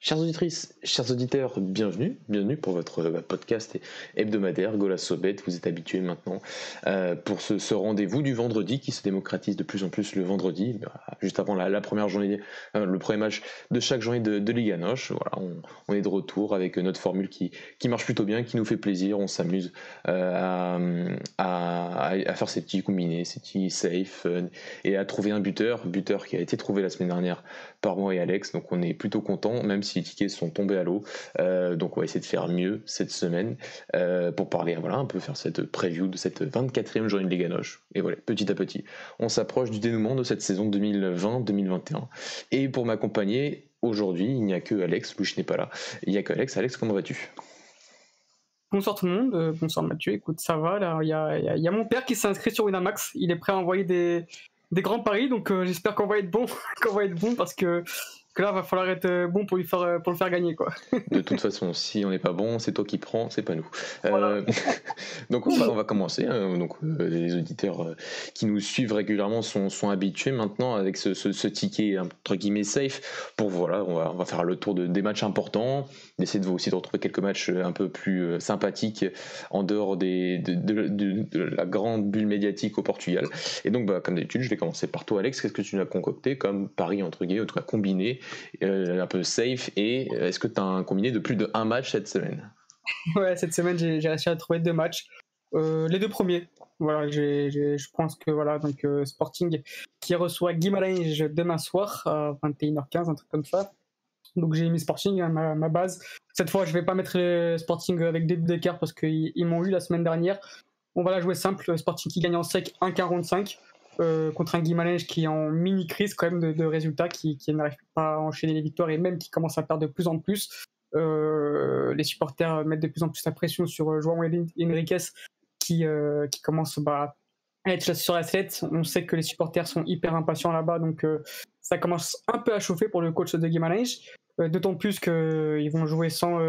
Chères auditrices, chers auditeurs, bienvenue pour votre podcast hebdomadaire Gola Sobet. Vous êtes habitués maintenant pour ce rendez-vous du vendredi qui se démocratise de plus en plus le vendredi, juste avant la première journée, le premier match de chaque journée de Liga Noche. Voilà, on est de retour avec notre formule qui marche plutôt bien, qui nous fait plaisir. On s'amuse à faire ces petits combinés, ces petits safe et à trouver un buteur qui a été trouvé la semaine dernière par moi et Alex. Donc on est plutôt content, même si les tickets sont tombés à l'eau. Donc on va essayer de faire mieux cette semaine pour parler, voilà, un peu faire cette preview de cette 24e journée de Liga Noche. Et voilà, petit à petit, on s'approche du dénouement de cette saison 2020-2021. Et pour m'accompagner, aujourd'hui, il n'y a que Alex, Louis n'est pas là. Il n'y a que Alex. Alex, comment vas-tu ? Bonsoir tout le monde, bonsoir Mathieu, écoute ça va, là il y a mon père qui s'est inscrit sur Winamax, il est prêt à envoyer des grands paris, donc j'espère qu'on va être bon, parce que là va falloir être bon pour le faire gagner quoi. De toute façon, si on n'est pas bon, c'est toi qui prends, c'est pas nous. Voilà. Donc on va commencer. Les auditeurs qui nous suivent régulièrement sont habitués maintenant avec ce ticket entre guillemets safe. Pour voilà, on va faire le tour des matchs importants, essayer de aussi de retrouver quelques matchs un peu plus sympathiques en dehors de la grande bulle médiatique au Portugal. Et donc comme d'habitude, je vais commencer par toi, Alex. Qu'est-ce que tu nous as concocté comme pari entre guillemets, en tout cas combiné, un peu safe, et est-ce que tu as un combiné de plus de un match cette semaine ? Ouais, cette semaine j'ai réussi à trouver 2 matchs, les 2 premiers. Voilà, je pense que voilà, donc Sporting qui reçoit Guimarães demain soir à 21h15, un truc comme ça. Donc j'ai mis Sporting, hein, ma base. Cette fois je vais pas mettre les Sporting avec des buts d'écart parce qu'ils m'ont eu la semaine dernière. On va la jouer simple, Sporting qui gagne en sec 1,45 contre un Guimarães qui est en mini crise quand même de résultats, qui n'arrive pas à enchaîner les victoires et même qui commence à perdre de plus en plus. Les supporters mettent de plus en plus la pression sur João Henriques qui commence à être sur la sellette. On sait que les supporters sont hyper impatients là-bas, donc ça commence un peu à chauffer pour le coach de Guimarães. D'autant plus qu'ils vont jouer sans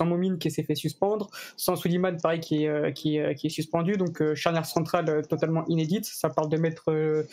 Momine qui s'est fait suspendre, sans Suleiman pareil qui est suspendu, donc charnière centrale totalement inédite. Ça parle de mettre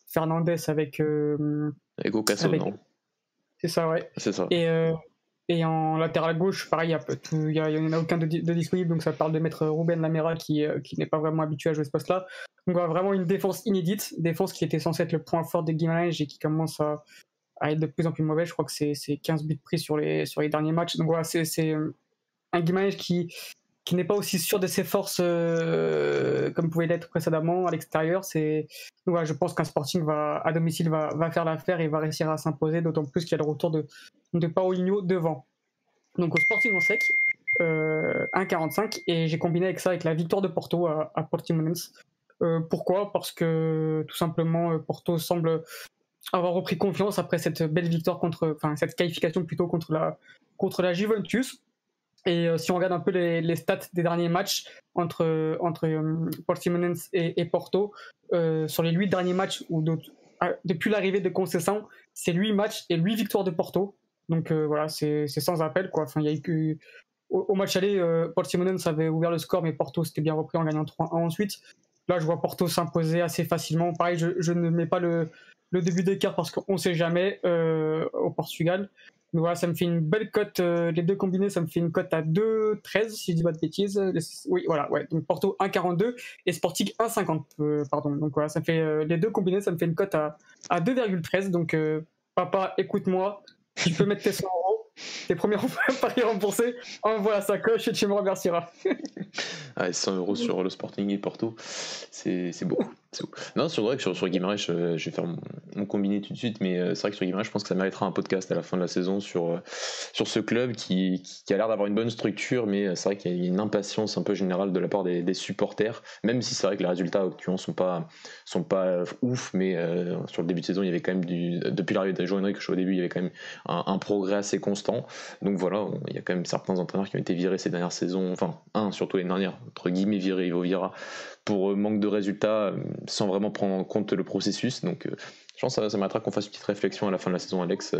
Fernandez avec Ego Casso, non ? C'est ça, ouais. C'est ça. Et en latéral gauche, pareil, il n'y en a aucun de disponible, donc ça parle de mettre Ruben Lamela qui n'est pas vraiment habitué à jouer ce poste-là. Donc voilà, vraiment une défense inédite, défense qui était censée être le point fort de Guimarães et qui commence à être de plus en plus mauvais. Je crois que c'est 15 buts pris sur les derniers matchs. Donc voilà, c'est un Guimarães qui n'est pas aussi sûr de ses forces comme pouvait l'être précédemment à l'extérieur. Donc voilà, je pense qu'un Sporting à domicile va faire l'affaire et va réussir à s'imposer, d'autant plus qu'il y a le retour de Paulinho devant. Donc au Sporting en sec, 1,45, et j'ai combiné avec ça avec la victoire de Porto à Portimonense. Pourquoi ? Parce que tout simplement Porto semble avoir repris confiance après cette belle victoire cette qualification plutôt contre la Juventus. Et si on regarde un peu les stats des derniers matchs entre Portimonense et Porto, sur les 8 derniers matchs, depuis l'arrivée de Conceição, c'est 8 matchs et 8 victoires de Porto. Donc voilà, c'est sans appel, quoi. Enfin, il y a eu que au match aller, Portimonense avait ouvert le score, mais Porto s'était bien repris en gagnant 3-1 ensuite. Là, je vois Porto s'imposer assez facilement. Pareil, je ne mets pas le début d'écart parce qu'on ne sait jamais au Portugal. Mais voilà, ça me fait une belle cote. Les deux combinés, ça me fait une cote à 2,13 si je dis pas de bêtises. Oui, voilà, ouais. Donc Porto 1,42 et Sporting 1,50. Pardon. Donc voilà, ça fait les deux combinés, ça me fait une cote à 2,13. Donc papa, écoute-moi, tu peux mettre tes 100 €. Tes premiers paris remboursés, envoie la sacoche et tu me remercieras. 100 € sur le Sporting et Porto, c'est beaucoup. Non, c'est vrai que sur Guimarães, je vais faire mon combiné tout de suite, mais c'est vrai que sur Guimarães, je pense que ça méritera un podcast à la fin de la saison sur ce club qui a l'air d'avoir une bonne structure, mais c'est vrai qu'il y a une impatience un peu générale de la part des supporters, même si c'est vrai que les résultats actuellement sont pas ouf, mais sur le début de saison, il y avait quand même depuis l'arrivée de João Henrique au début, il y avait quand même un progrès assez constant. Donc voilà, il y a quand même certains entraîneurs qui ont été virés ces dernières saisons, enfin surtout les dernières, entre guillemets virés, Ivo Vieira, pour manque de résultats, sans vraiment prendre en compte le processus. Donc je pense que ça m'attendra qu'on fasse une petite réflexion à la fin de la saison, Alex,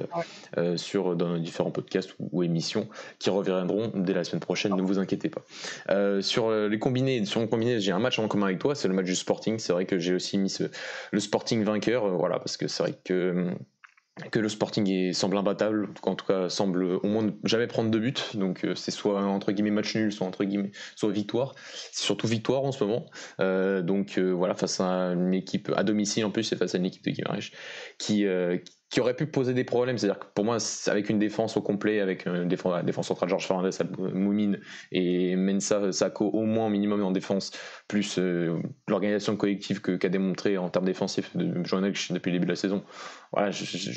dans nos différents podcasts ou émissions qui reviendront dès la semaine prochaine, ne vous inquiétez pas. Sur les combinés, j'ai un match en commun avec toi, c'est le match du Sporting. C'est vrai que j'ai aussi mis le Sporting vainqueur, voilà, parce que c'est vrai que que le Sporting semble imbattable, en tout cas semble au moins ne jamais prendre de but, donc c'est soit entre guillemets match nul, soit entre guillemets soit victoire, c'est surtout victoire en ce moment, donc voilà, face à une équipe à domicile en plus, c'est face à une équipe de Guimarães qui aurait pu poser des problèmes, c'est-à-dire que pour moi avec une défense au complet, avec une défense centrale Georges Fernandez, Moumine et Mensah Sako au moins minimum en défense, plus l'organisation collective qu'a démontré en termes défensifs de Johan Elch depuis le début de la saison. Voilà,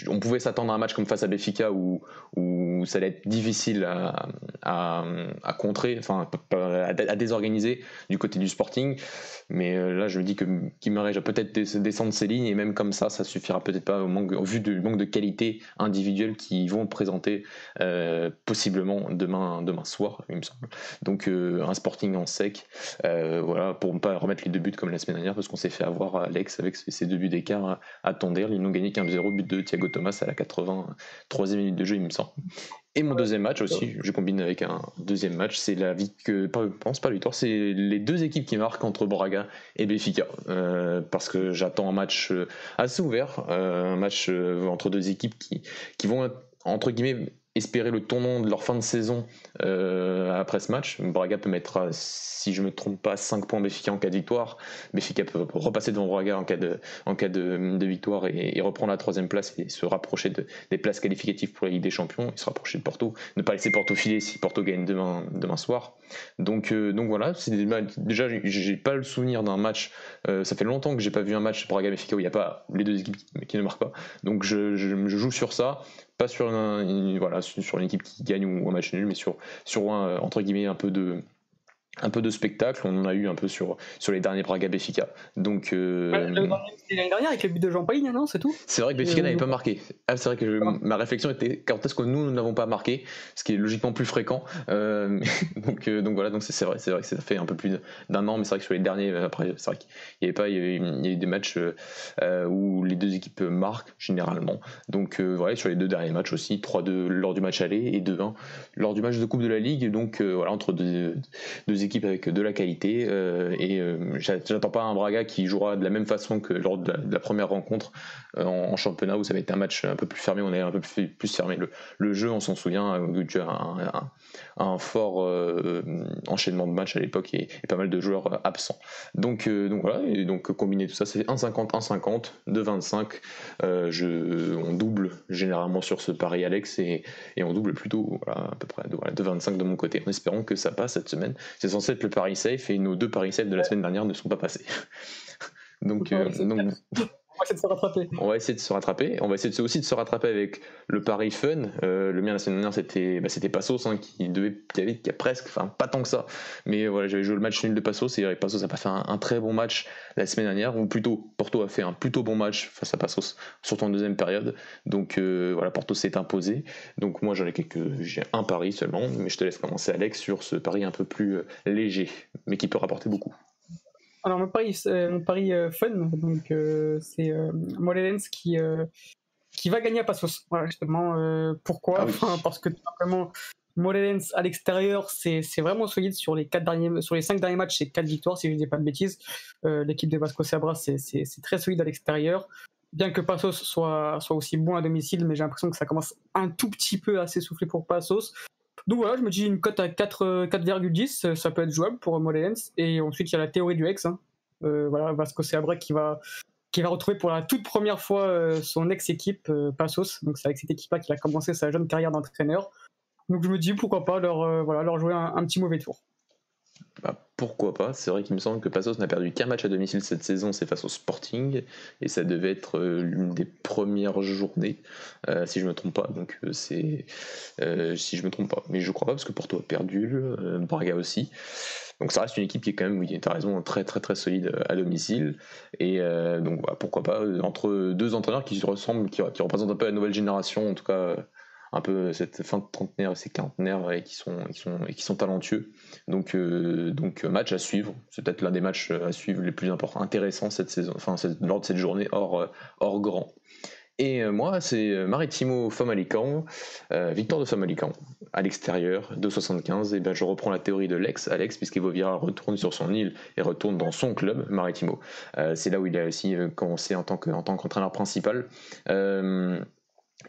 on pouvait s'attendre à un match comme face à Benfica où ça allait être difficile à contrer, enfin à désorganiser du côté du Sporting. Mais là, je me dis que Guimarães va peut-être descendre ses lignes et même comme ça suffira peut-être pas au vu du manque de qualité individuelle qu'ils vont présenter possiblement demain soir, il me semble. Donc un Sporting en sec, voilà, pour ne pas remettre les 2 buts comme la semaine dernière parce qu'on s'est fait avoir Alex avec ces 2 buts d'écart à Tonder. Ils n'ont gagné qu'1-0, but de Thiago Thomas à la 83e minute de jeu, il me semble. Et mon deuxième match aussi, je combine avec un deuxième match, c'est la victoire, c'est les 2 équipes qui marquent entre Braga et Benfica, parce que j'attends un match assez ouvert, un match entre 2 équipes qui vont entre guillemets espérer le tournant de leur fin de saison après ce match. Braga peut mettre, si je ne me trompe pas, 5 points Benfica en cas de victoire. Benfica peut repasser devant Braga en cas de victoire et reprendre la 3e place et se rapprocher des places qualificatives pour la Ligue des Champions, et se rapprocher de Porto, ne pas laisser Porto filer si Porto gagne demain soir. Donc voilà, déjà j'ai pas le souvenir d'un match, ça fait longtemps que j'ai pas vu un match Braga-Benfica où il n'y a pas les 2 équipes qui ne marquent pas, donc je joue sur ça, pas sur sur une équipe qui gagne ou un match nul, mais sur entre guillemets un peu de spectacle. On en a eu un peu sur les derniers Braga Benfica. Donc c'était l'année dernière avec le but de Jean Paille, non, c'est tout. C'est vrai que Benfica n'avait pas marqué. C'est vrai que ma réflexion était quand est-ce que nous n'avons pas marqué, ce qui est logiquement plus fréquent. Donc voilà, donc c'est vrai que ça fait un peu plus d'un an, mais c'est vrai que sur les derniers, après c'est vrai qu'il y a eu des matchs où les 2 équipes marquent généralement. Donc voilà, sur les 2 derniers matchs aussi, 3-2 lors du match aller et 2-1 lors du match de Coupe de la Ligue. Donc voilà, entre deux équipes avec de la qualité, j'attends pas un Braga qui jouera de la même façon que lors de la première rencontre en championnat où ça va être un match un peu plus fermé, on est un peu plus fermé le jeu, on s'en souvient, tu as un fort enchaînement de matchs à l'époque et pas mal de joueurs absents. Donc voilà, et donc combiner tout ça, c'est 1,50, 1,50, 2,25. On double généralement sur ce pari Alex et on double plutôt à peu près 2,25 de mon côté, en espérant que ça passe cette semaine. C'est censé être le pari safe et nos 2 paris safe de la semaine dernière ne sont pas passés. Donc On va essayer de se rattraper. On va essayer de se rattraper. On va essayer aussi de se rattraper avec le pari fun. Le mien la semaine dernière c'était Passos qui a presque, enfin pas tant que ça, mais voilà, j'avais joué le match nul de Passos et Passos n'a pas fait un très bon match la semaine dernière, ou plutôt Porto a fait un plutôt bon match face à Passos, surtout en 2e période. Donc voilà, Porto s'est imposé. Donc moi j'ai un pari seulement, mais je te laisse commencer Alex sur ce pari un peu plus léger, mais qui peut rapporter beaucoup. Alors mon pari fun, donc c'est Morelense qui va gagner à Passos. Voilà, justement. Pourquoi ? Parce que tout simplement Morelense à l'extérieur, c'est vraiment solide sur les 5 derniers matchs, c'est 4 victoires si je ne dis pas de bêtises. L'équipe de Vasco Seabra, c'est très solide à l'extérieur. Bien que Passos soit aussi bon à domicile, mais j'ai l'impression que ça commence un tout petit peu à s'essouffler pour Passos. Donc voilà, je me dis une cote à 4,10, ça peut être jouable pour Morelense. Et ensuite, il y a la théorie du ex. Voilà, Vasco Seabra qui va retrouver pour la toute première fois son ex-équipe, Passos. Donc c'est avec cette équipe-là qu'il a commencé sa jeune carrière d'entraîneur. Donc je me dis pourquoi pas leur jouer un petit mauvais tour. Pourquoi pas, c'est vrai qu'il me semble que Passos n'a perdu qu'un match à domicile cette saison, c'est face au Sporting, et ça devait être l'une des premières journées, si je me trompe pas, donc si je me trompe pas, mais je crois pas parce que Porto a perdu, Braga aussi, donc ça reste une équipe qui est quand même, oui, t'as raison, très très très solide à domicile, et donc voilà, pourquoi pas, entre 2 entraîneurs qui se ressemblent, qui représentent un peu la nouvelle génération, en tout cas un peu cette fin de trentenaire et ces quarantenaires et qui sont talentueux. Donc match à suivre. C'est peut-être l'un des matchs à suivre les plus importants, intéressants cette saison, lors de cette journée hors grand. Et moi, c'est Maritimo Famalicão, victoire de Famalicão à l'extérieur, 2,75. Et ben je reprends la théorie de Alex, puisqu'Evo retourne sur son île et retourne dans son club, Maritimo. C'est là où il a aussi commencé en tant qu'entraîneur principal.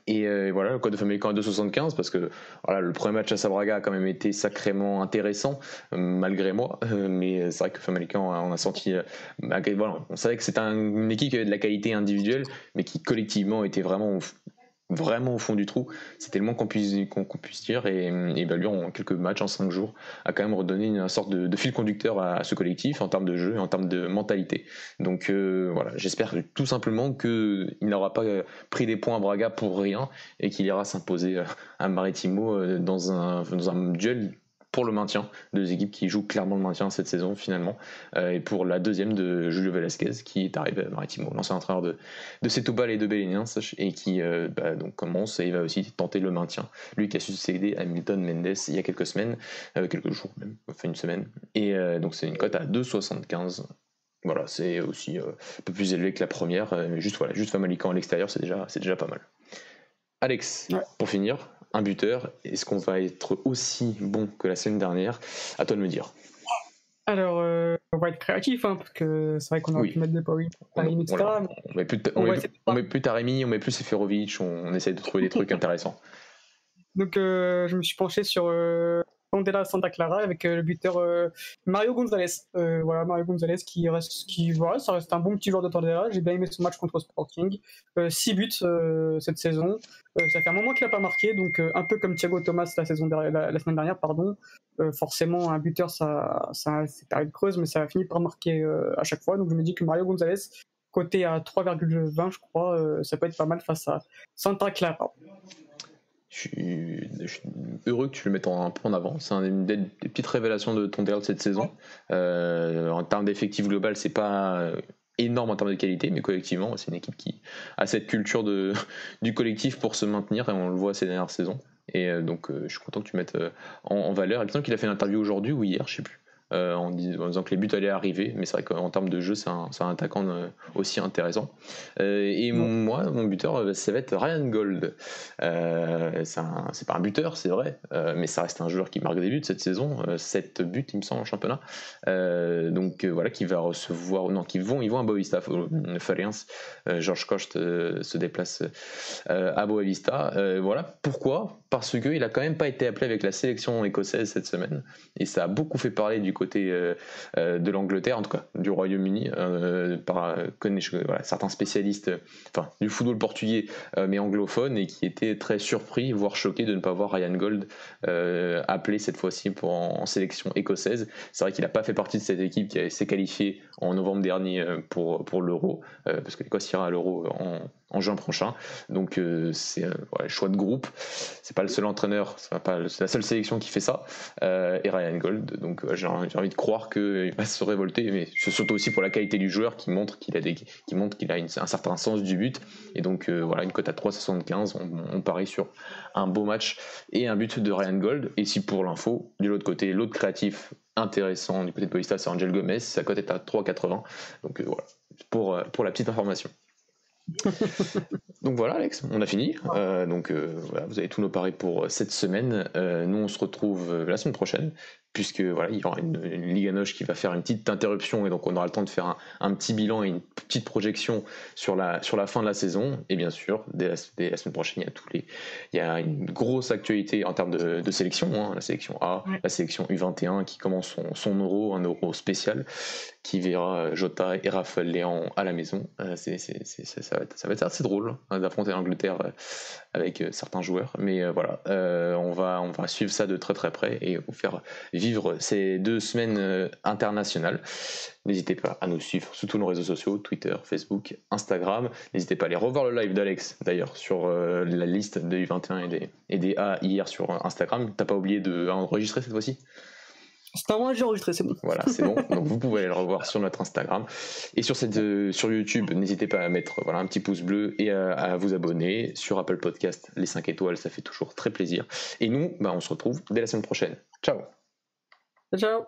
Et voilà, le code de Famalicão à 2,75 parce que voilà, le premier match à Sabraga a quand même été sacrément intéressant, malgré moi. Mais c'est vrai que Famalicão, on a senti. Voilà, on savait que c'était une équipe qui avait de la qualité individuelle, mais qui collectivement était vraiment au fond du trou. C'était le moins qu'on puisse dire. Et bah, lui, en quelques matchs, en 5 jours, a quand même redonné une sorte de fil conducteur à ce collectif en termes de jeu et en termes de mentalité. Donc voilà, j'espère tout simplement qu'il n'aura pas pris des points à Braga pour rien et qu'il ira s'imposer à Maritimo dans un duel pour le maintien, deux équipes qui jouent clairement le maintien cette saison finalement, et pour la deuxième de Julio Velasquez qui est arrivé à Maritimo, l'ancien entraîneur de Setúbal et de Beléniens, et qui donc commence et il va aussi tenter le maintien. Lui qui a succédé à Milton Mendes il y a quelques semaines, quelques jours même, enfin une semaine, et donc c'est une cote à 2,75. Voilà, c'est aussi un peu plus élevé que la première, mais juste Famalicão à l'extérieur, c'est déjà pas mal. Alex, Ouais. pour finir, un buteur, est-ce qu'on va être aussi bon que la semaine dernière? À toi de me dire. Alors, on va être créatif, hein, parce que c'est vrai qu'on aurait pu mettre des paris, etc. Voilà. On met plus Taremi, on met plus Seferovic, on essaie de trouver des trucs intéressants. Donc, je me suis penché sur Tondela Santa Clara avec le buteur Mario Gonzalez. Voilà, Mario Gonzalez voilà, ça reste un bon petit joueur de Tondela. J'ai bien aimé son match contre Sporting. 6 buts cette saison. Ça fait un moment qu'il n'a pas marqué, donc un peu comme Thiago Thomas la semaine dernière, pardon. Forcément, un buteur, c'est période creuse, mais ça a fini par marquer à chaque fois. Donc, je me dis que Mario Gonzalez, coté à 3,20, je crois, ça peut être pas mal face à Santa Clara. Je suis heureux que tu le mettes un peu en avant. C'est une des petites révélations de Tondela de cette saison. En termes d'effectif global, c'est pas énorme en termes de qualité, mais collectivement, c'est une équipe qui a cette culture du collectif pour se maintenir, et on le voit ces dernières saisons. Et donc, je suis content que tu mettes en valeur. Il me semble qu'il a fait une interview aujourd'hui ou hier, je sais plus. En disant que les buts allaient arriver, mais c'est vrai qu'en termes de jeu, c'est un attaquant aussi intéressant. Et moi, mon buteur, ça va être Ryan Gold. C'est pas un buteur, c'est vrai, mais ça reste un joueur qui marque des buts cette saison, 7 buts, il me semble, en championnat. Donc voilà, qui va recevoir, non, ils vont à Boavista, Farense. Georges Kocht se déplace à Boavista. Voilà, pourquoi? Parce qu'il a quand même pas été appelé avec la sélection écossaise cette semaine, et ça a beaucoup fait parler du côté de l'Angleterre, en tout cas du Royaume-Uni, par certains spécialistes du football portugais, mais anglophone, et qui étaient très surpris, voire choqués de ne pas voir Ryan Gold appelé cette fois-ci en sélection écossaise. C'est vrai qu'il n'a pas fait partie de cette équipe qui s'est qualifiée en novembre dernier pour l'Euro, parce que l'Écosse ira à l'Euro en juin prochain. Donc c'est choix de groupe. C'est pas le seul entraîneur, c'est la seule sélection qui fait ça. Et Ryan Gold. Donc j'ai envie de croire qu'il va se révolter, mais surtout aussi pour la qualité du joueur qui montre qu'il a un certain sens du but. Et donc voilà, une cote à 3,75. On parie sur un beau match et un but de Ryan Gold. Et si pour l'info, de l'autre côté, l'autre créatif intéressant du côté de Boavista, c'est Angel Gomez. Sa cote est à 3,80. Donc voilà, pour la petite information. Donc voilà, Alex, on a fini. Donc voilà, vous avez tous nos paris pour cette semaine. Nous, on se retrouve la semaine prochaine, puisque voilà, il y aura une Liga NOS qui va faire une petite interruption, et donc on aura le temps de faire un petit bilan et une petite projection sur la fin de la saison. Et bien sûr, dès la semaine prochaine, il y a une grosse actualité en termes de sélection, hein, la sélection A, la sélection U21 qui commence son euro, un euro spécial, qui verra Jota et Raphaël Léon à la maison. Ça va être assez drôle d'affronter l'Angleterre avec certains joueurs, mais voilà, on va suivre ça de très très près et vous faire vivre ces 2 semaines internationales. N'hésitez pas à nous suivre sur tous nos réseaux sociaux, Twitter, Facebook, Instagram. N'hésitez pas à aller revoir le live d'Alex d'ailleurs sur la liste des U21 et des A hier sur Instagram. T'as pas oublié d'enregistrer cette fois-ci? C'est pas moi, j'ai enregistré, c'est bon. Voilà, c'est bon. Donc vous pouvez aller le revoir sur notre Instagram. Et sur YouTube, n'hésitez pas à mettre un petit pouce bleu et à vous abonner. Sur Apple Podcast, les 5 étoiles, ça fait toujours très plaisir. Et nous, on se retrouve dès la semaine prochaine. Ciao. Ciao.